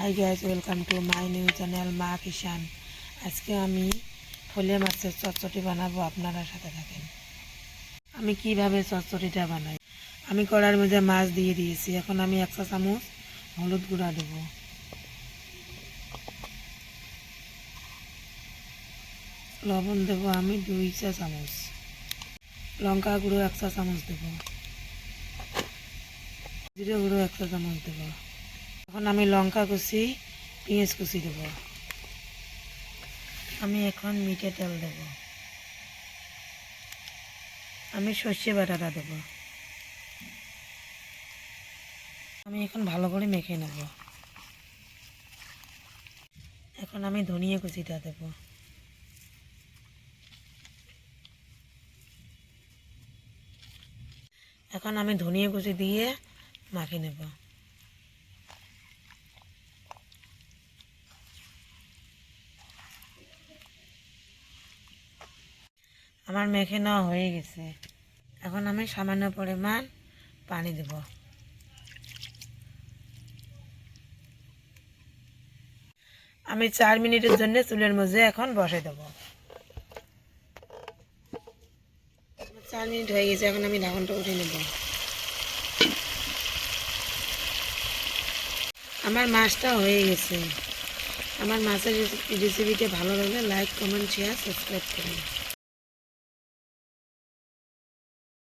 Hi guys, welcome to my new channel মা কিষান। আজকে আমি ফলিয়া মাছের চচ্চড়ি বানাবো, আপনারা সাথে থাকেন। আমি কিভাবে চচ্চড়িটা বানাই। আমি কড়াইয়ের মধ্যে মাছ দিয়ে দিয়েছি। এখন আমি 1 চা চামচ হলুদ গুঁড়া দেব, লবণ দেব আমি 2 চা চামচ, লঙ্কা গুঁড়ো 1 চা চামচ দেব, জিরে গুঁড়ো 1 চা চামচ দেব। এখন আমি লঙ্কা কুচি, পেঁয়াজ কুচি দেব। আমি এখন মিঠে তেল দেব। আমি সর্ষে বাটাটা দেব। আমি এখন ভালো করে মেখে নেব। এখন আমি ধনিয়া কুচিটা দেব। এখন আমি ধনিয়া কুচি দিয়ে মাখিয়ে নেব। আমার মেখে নেওয়া হয়ে গেছে। এখন আমি সামান্য পরিমাণ পানি দেব। আমি 4 মিনিটের জন্য চুলের মধ্যে এখন বসে দেব। 4 মিনিট হয়ে গেছে, এখন আমি ঢাকনটা উঠে নেব। আমার মাছটা হয়ে গেছে। আমার মাছের রেসিপিটা ভালো লাগলে লাইক, কমেন্ট, শেয়ার, সাবস্ক্রাইব করুন।